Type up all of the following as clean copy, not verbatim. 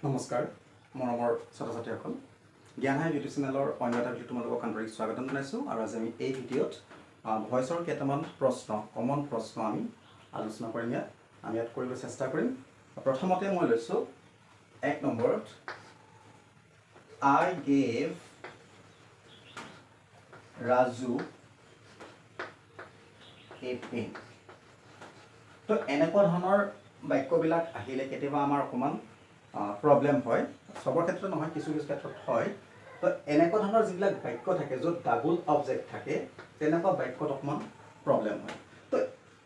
নমস্কাৰ মৰমৰ ছাত্ৰ-ছাত্ৰীসকল জ্ঞান হাই ইউটিউব চেনেলৰ অন্য এটা ভিডিঅ' তোমালোকক আন্তৰিক স্বাগতম জনাইছোঁ আৰু আজি আমি এই ভিডিঅ'ত ভইচৰ কেইটামান কমন প্ৰশ্ন আমি আলোচনা কৰিম আমি ইয়াত কৰিবলৈ চেষ্টা কৰিম প্ৰথমতে মই লৈছোঁ 1 নম্বৰত I gave Raju a pen তো এনেকুৱা ধৰণৰ বাক্যবিলাক আহিলে কেতিয়াবা আমাৰ অকমান প্ৰবলেম হয় সবৰ ক্ষেত্ৰত নহয় কিছু ক্ষেত্ৰত হয় তো এনেকুৱা ধৰণৰ যিবিলাক বাক্য থাকে য'ত ডাবল অবজেক্ট থাকে তেনেকুৱা বাক্যত অকমান প্ৰবলেম হয় তো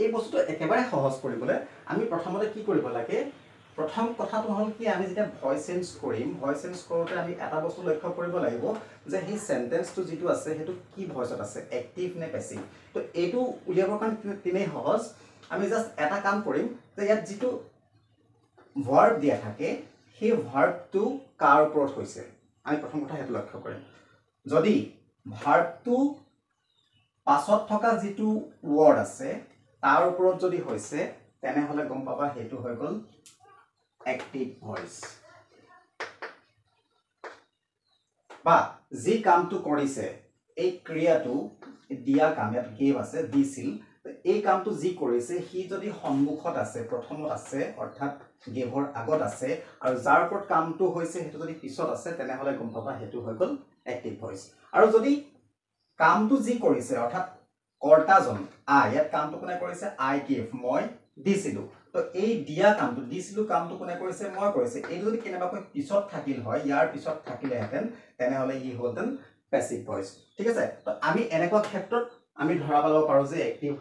এই বস্তুটো একেবাৰে সহজ কৰিবলৈ আমি প্ৰথমতে কি কৰিব লাগে প্ৰথম কথাটো হ'ল কি আমি যেতিয়া ভয়েস চেঞ্জ কৰিম ভয়েস চেঞ্জ কৰোঁতে আমি এটা বস্তু লক্ষ্য কৰিব লাগিব যে এই সেন্টেন্সটো যেটো আছে হেতু কি ভয়েসত আছে এক্টিভ নে প্যাসিভ তো এইটো উলিয়াবৰ কাৰণে তিনেই সহজ আমি জাস্ট এটা কাম কৰিম যে ইয়াত যেটো ভাৰ্ব দিয়া থাকে সেই ভাৰ্বটো কাৰ ওপৰত হৈছে আমি প্ৰথম কথা হেতু লক্ষ্য কৰিম যদি ভাৰ্বটো পাছত থকা যেটো ওয়াৰ্ড আছে তাৰ ওপৰত যদি হৈছে তেনে হলে গম পাবা হেতু হৈ গল এক্টিভ ভয়েস বা যি কামটো কৰিছে এই ক্ৰিয়াটো দিয়া কাম ইয়াত গেভ আছে দিছিল এই কামটো যি কৰিছে হি যদি সন্মুখত আছে প্ৰথমত আছে অৰ্থাৎ গেভৰ আগত আছে আৰু যাৰ ওপৰত কামটো হৈছে হেতু যদি পিছত আছে তেনে হলে গম পাবা হেতু হৈ গল এক্টিভ ভয়েস আৰু যদি কামটো যি কৰিছে অৰ্থাৎ কৰ্তাজন ইয়াত কামটো কোনে কৰিছে আই গেভ মই দিছিলো তো এই দিয়া কামটো দিছিলো কামটো কোনে কৰিছে মই কৰিছে এই যদি কেনেবাকৈ পিছত থাকিল হয় ইয়াৰ পিছত থাকিলে হেতেন তেনে হলে ই হলতেন প্যাসিভ ভয়েস ঠিক আছে তো আমি এনেকুৱা ক্ষেত্ৰত আমি ধৰা পাব পাৰো যে এক্টিভ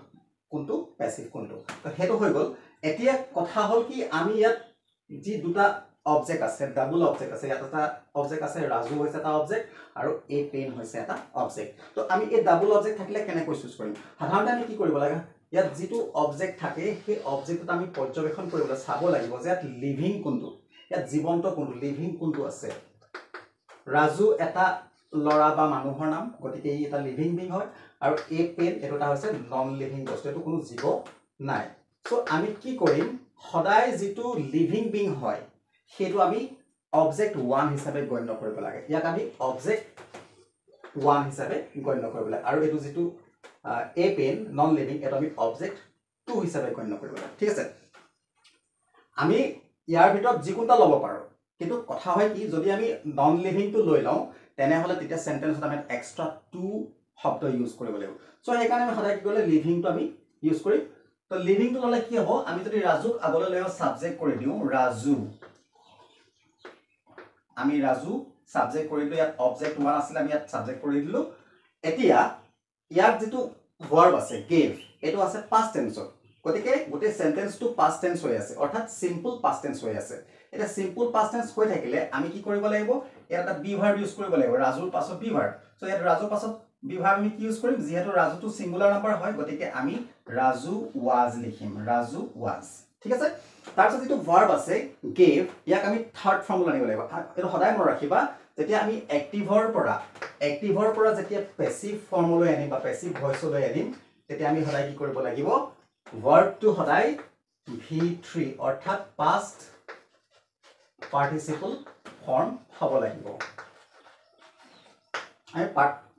কোনটো প্যাসিভ কোনটো তো হেতু হৈ গল এতিয়া কথা হল কি আমি ইয়াত যি দুটা অবজেক্ট আছে ডাবল অবজেক্ট আছে ইয়াত এটা অবজেক্ট আছে ৰাজু হৈছে এটা অবজেক্ট আৰু এ পেন হৈছে এটা অবজেক্ট তো আমি এই ডাবল অবজেক্ট থাকিলে কেনেকৈ চুজ কৰিম সাধাৰণতে আমি কি কৰিব লাগে ইয়াত যেটো অবজেক্ট থাকে সেই অবজেক্টটো আমি পৰ্যবেক্ষণ কৰিবলৈ চাব লাগিব যে ইয়াত লিভিং কোনটো ইয়াত জীৱন্ত কোনটো লিভিং কোনটো আছে ৰাজু এটা লৰা বা মানুহৰ নাম গতিকে ই এটা লিভিং বিং হয় আৰু এ পেন এটা হৈছে নন লিভিং বস্তু এটো কোনো জীৱ নাই সো আমি কি কৰিম সদায় যেটো লিভিং বিং হয় হেতু আমি অবজেক্ট 1 হিচাপে গণ্য কৰিব লাগে ইয়াক আমি অবজেক্ট 1 হিচাপে গণ্য কৰিব লাগে আৰু এটো যেটো এ পেন নন লিভিং এটো আমি অবজেক্ট 2 হিচাপে গণ্য কৰিব লাগে ঠিক আছে আমি ইয়াৰ ভিতৰত যিকোনটা লব পাৰো কিন্তু কথা হয় কি যদি আমি নন লিভিং টো লৈ লওঁ তেনে হলে তেতিয়া সেন্টেন্সত আমি এক্সট্ৰা 2 শব্দ ইউজ কৰিব লাগিব সো এই কাৰণে আমি সদায় কি কৰিলে লিভিং টো আমি ইউজ কৰিম তো লিভিং টো ললে কি হ'ব আমি যদি ৰাজুক আগলৈ লৈ সাবজেক্ট কৰি দিও ৰাজু আমি ৰাজু সাবজেক্ট কৰি দিও ইয়াত অবজেক্ট 1 আছিল আমি ইয়াত সাবজেক্ট কৰি দিলো এতিয়া ইয়াত যেটো ভার্ব আছে গেভ এটো আছে পাস্ট টেন্সত গতিকে গোটে সেন্টেন্সটো পাস্ট টেন্স হৈ আছে অৰ্থাৎ সিম্পল পাস্ট টেন্স হৈ আছে এটা সিম্পল পাস্ট টেন্স হৈ থাকিলে আমি কি কৰিব লাগিব ইয়াত এটা বি ভাৰ্ব ইউজ কৰিব লাগিব ৰাজুৰ পাছত বি ভাৰ্ব সো ইয়াত ৰাজুৰ পাছত বি ভাৰ্ব আমি কি ইউজ কৰিম যেহেতু ৰাজুটো সিঙ্গুলাৰ নাম্বাৰ হয় গতিকে আমি ৰাজু ওয়াজ লিখিম ৰাজু ওয়াজ ঠিক আছে তাৰপিছত যেটো ভাৰ্ব আছে গেভ ইয়াক আমি থাৰ্ড ফৰ্মুলা আনিব লাগিব এটো সদায় মনত ৰাখিবা যেতিয়া আমি এক্টিভৰ পৰা যেতিয়া প্যাসিভ ফৰ্মলৈ আনিম বা প্যাসিভ ভয়েসলৈ আনিম তেতিয়া আমি সদায় কি কৰিব লাগিব ভাৰ্বটো সদায় v3 অৰ্থাৎ past participle form হ'ব লাগিব আমি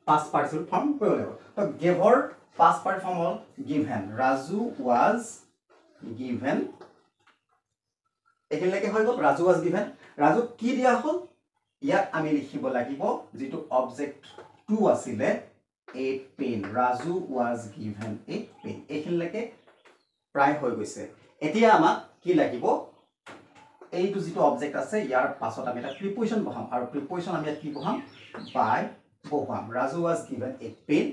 past participle form কৰিব লাগিব তো গেভৰ past participle form হ'ল given ৰাজু was given একেলগে হৈ গল ৰাজু was given ৰাজু কি দিয়া হ'ল ইয়াত আমি লিখিব লাগিব যেটো অবজেক্ট 2 আছিল a pen Raju was given a pen একেলগে প্ৰায় হৈ গৈছে এতিয়া আমাক কি লাগিব এইটো যেটো অবজেক্ট আছে ইয়াৰ পাছত আমি এটা প্ৰিপজিশন বহাম আৰু প্ৰিপজিশন আমি কি বহাম বাই বহাম Raju was given a pen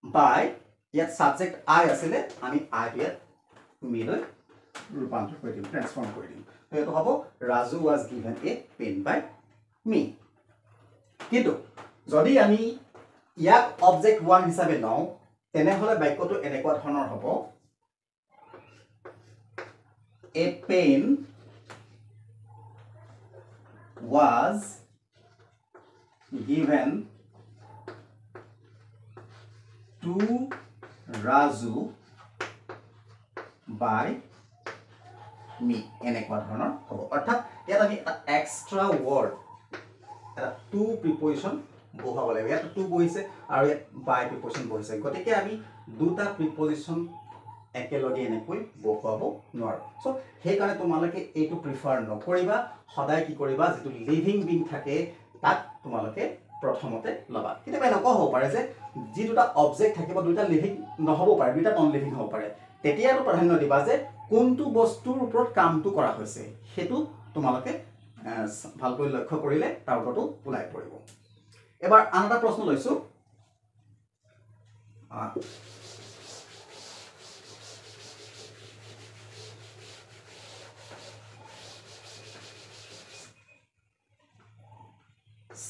বাই ইয়াত সাবজেক্ট I আছিল আমি I ইয়াত মিলৈ ৰূপান্তৰ কৰি দিম ট্ৰান্সফৰ্ম কৰি দিম তো এটো হ'ব Raju was given a pen by me কিন্তু যদি আমি ইয়াক অবজেক্ট 1 হিচাপে লওঁ তেনে হলে বাক্যটো এনেকুৱা ধৰণৰ হ'ব a pen was given to Raju by me এনেকুৱা ধৰণৰ হ'ব অৰ্থাৎ ইয়াত আমি এটা এক্সট্ৰা ৱৰ্ড এটা টু প্ৰিপজিশ্যন বহুৱাব লাগিব ইয়াত টু বহিছে আৰু ইয়াত বাই প্ৰিপজিশ্যন বহিছে গতিকে আমি দুটা প্ৰিপজিশ্যন একেলগে এনেকৈ বহুৱাব নোৱাৰো সো সেইকাৰণে তোমালোকে এইটো প্ৰিফাৰ নকৰিবা সদায় কি কৰিবা যেটো লিভিং বিং থাকে তাক তোমালোকে প্ৰথমতে লবা কেতিয়াবা এনেকুৱা হ'ব পাৰে যে যি দুটা অবজেক্ট থাকিব দুটা লিভিং নহব পাৰে দুটা নন লিভিং হ'ব পাৰে তেতিয়াটো প্ৰাধান্য দিবা যে কোনটো বস্তুৰ ওপৰত কামটো কৰা হৈছে হেতু তোমালোকে ভালকৈ লক্ষ্য কৰিলে তাৰ ওপৰতো ওলাই পৰিব এবাৰ আনটা প্ৰশ্ন লৈছো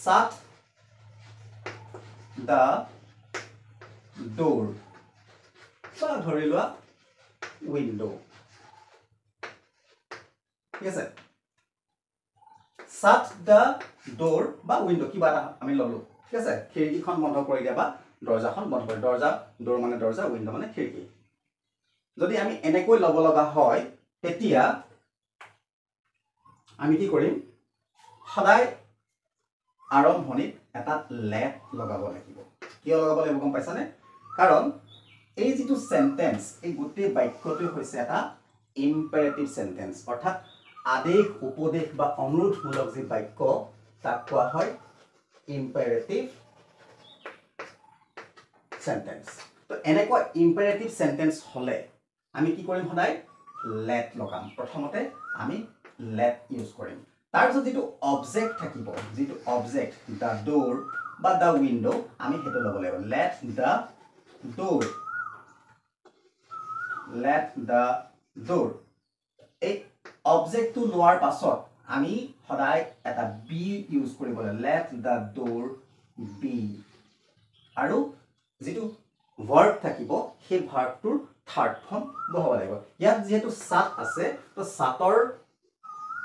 shut the door বা ধৰি লোৱা window ঠিক আছে shut the door বা window কিবা আমি ললো ঠিক আছে খিৰিকীখন বন্ধ কৰি দিয়া বা দৰজাখন বন্ধ কৰি দৰজা door মানে দৰজা window মানে খিৰিকী যদি আমি এনেকৈ লব লগা হয় তেতিয়া আমি কি কৰিম সদায় আৰম্ভণিত এটা লেট লগাব লাগিব কিয় লগাব লাগিব গম পাইছানে কাৰণ এই যেটো সেন্টেন্স এই গোটেই বাক্যটো হৈছে এটা ইম্পেৰেটিভ সেন্টেন্স অৰ্থাৎ আদেশ উপদেশ বা অনুৰোধমূলক যে বাক্য তাক কোৱা হয় ইম্পেৰেটিভ সেন্টেন্স তো এনেকুৱা ইম্পেৰেটিভ সেন্টেন্স হলে আমি কি কৰিম সদায় লেট লগাম প্ৰথমতে আমি লেট ইউজ কৰিম তাৰপিছত যেটো অবজেক্ট থাকিব যেটো অবজেক্ট দা ডোৰ বা দা উইন্ডো আমি হেতু লব লাগিব লেট দা ডোৰ এই অবজেক্টটো লোৱাৰ পাছত আমি সদায় এটা বি ইউজ কৰিব লাগিব লেট দা ডোৰ বি আৰু যেটো ভাৰ্ব থাকিব সেই ভাৰ্বটোৰ থাৰ্ড ফৰ্ম বহাব লাগিব ইয়াত যেহেতু সাত আছে তো সাতৰ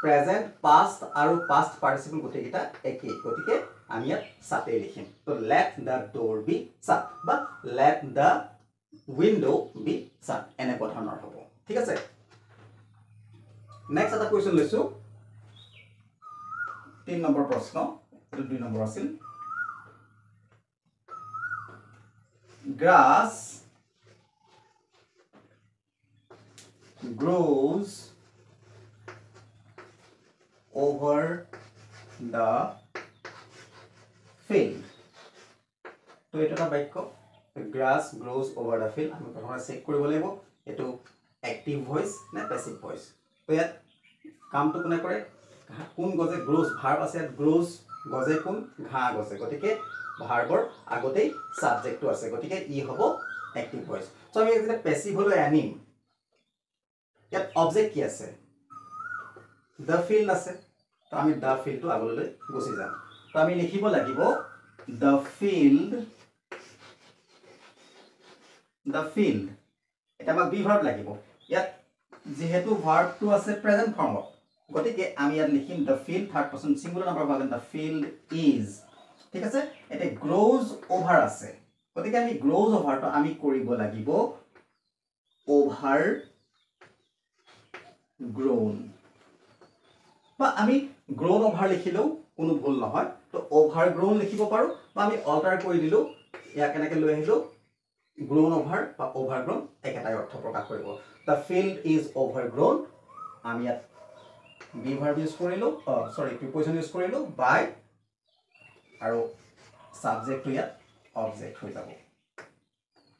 প্ৰেজেন্ট পাষ্ট আৰু পাষ্ট পাৰ্টিসিপল গটেকিটা একেই গতিকে আমি ইয়াত সাতে লিখিম তো লেট দা ডোৰ বি সাত বা লেট দা উইন্ডো বি সাত এনে ধৰণৰ হ'ব ঠিক আছে নেক্সট এটা কোৱেশ্চন লৈছো 3 নম্বৰ প্ৰশ্ন এটো 2 নম্বৰ আছিল grass grows over the field তো এটা বাক্য grass grows over the field আমি প্ৰথমে চেক কৰিব লাগিব এটো অ্যাক্টিভ ভয়েস না প্যাসিভ ভয়েস তো ইয়াত কামটো কোনে কৰে কোন গজে গ্ৰোজ ভাৰ্ব আছে গ্ৰোজ গজে কোন ঘা গজে গতিকে ভাৰ্বৰ আগতেই সাবজেক্টটো আছে গতিকে ই হ'ব অ্যাক্টিভ ভয়েস সো আমি এটা প্যাসিভ হলো আনিম ইয়াত অবজেক্ট কি আছে the field আছে তো আমি the field টো আগলৈ গুছি যাম তো আমি লিখিব লাগিব the field এটা আমাক বি ভার্ব লাগিব ইয়াত যেহেতু ভার্বটো আছে প্ৰেজেন্ট ফৰ্মত গতিকে আমি ইয়াত লিখিম the field third person singular number পাবেন the field is ঠিক আছে এটা গ্ৰোজ ওভাৰ আছে গতিকে আমি গ্ৰোজ ওভাৰটো আমি কৰিব লাগিব ওভাৰ গ্ৰোন বা আমি গ্ৰোন ওভাৰ লিখিলেও কোনো ভুল নহয় তো ওভাৰ গ্ৰোন লিখিব পাৰো বা আমি অল্টাৰ কৰি দিলো ইয়াক এনেকৈ লৈ আহিলো গ্ৰোন ওভাৰ বা ওভাৰ গ্ৰোন একেটাই অৰ্থ প্ৰকাশ কৰিব the field is overgrown আমি ইয়াত বি ভাৰ্ব ইউজ কৰিলো সৰি প্ৰিপজিশন ইউজ কৰিলো বাই আৰু সাবজেক্ট ইয়াত অবজেক্ট হৈ যাব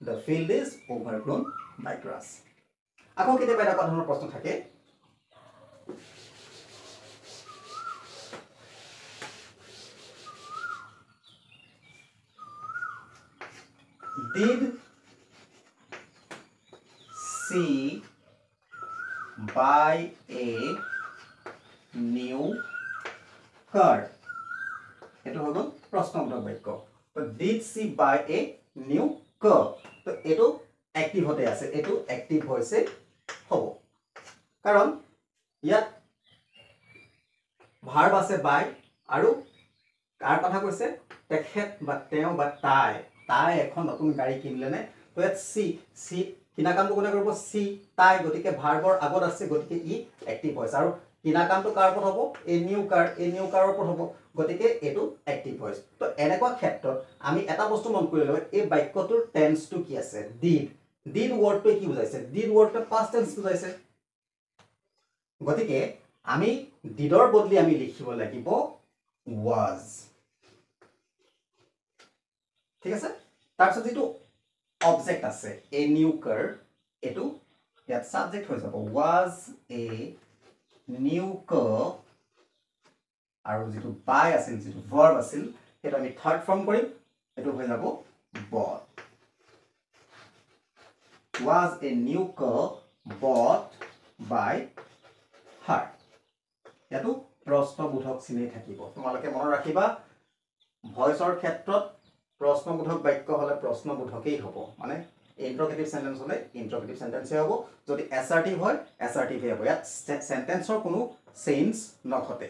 the field is overgrown by grass আকৌ কেতিয়াবা এটা ধৰণৰ প্ৰশ্ন থাকে did she buy a new car এটো হল প্ৰশ্নবোধক বাক্য তো did she buy a new car তো এটো অ্যাক্টিভ হতে আছে এটো অ্যাক্টিভ হৈছে হ'ব কাৰণ ইয়াত ভাৰ্ব আছে বাই আৰু কাৰ কথা কৈছে তেখেত বা তেওঁ বা তাই এখন নতুন গাড়ী কিনিলে নে তো ইয়াত সি কিনা কামটো কোনে কৰিব সি তাই গতিকে ভাৰ্বৰ আগত আছে গতিকে ই অ্যাক্টিভ হৈছে আৰু কিনা কামটো কাৰ ওপৰত হ'ব এ নিউ কাৰৰ ওপৰত হ'ব গতিকে এইটো এক্টিভ ভইচ তো এনেকুৱা ক্ষেত্ৰত আমি এটা বস্তু মন কৰি লওঁ এই বাক্যটোৰ টেন্সটো কি আছে ডিড ৱৰ্ডটোৱে কি বুজাইছে ডিড ৱৰ্ডটোৱে পাষ্ট টেন্স বুজাইছে গতিকে আমি ডিডৰ বদলি আমি লিখিব লাগিব was ঠিক আছে তাৰপিছত যেটো অবজেক্ট আছে এ নিউ কাৰ এটো ইয়াত সাবজেক্ট হৈ যাব was a new car আৰু যেটো by আছিল যেটো verb আছিল এটা আমি থাৰ্ড ফৰ্ম কৰিম এটো হৈ যাব bought was a new car bought by her ইয়াতো প্ৰশ্নবোধক চিনে থাকিব তোমালোকে মনত ৰাখিবা ভয়েসৰ ক্ষেত্ৰত প্ৰশ্নবোধক বাক্য হলে প্ৰশ্নবোধকেই হ'ব মানে ইন্টাৰগেটিভ সেন্টেন্স হলে ইন্টাৰগেটিভ সেন্টেন্সে হ'ব যদি অ্যাসাৰ্টিভ হয় অ্যাসাৰ্টিভে হ'ব ইয়াত সেন্টেন্সৰ কোনো চেঞ্জ নঘটে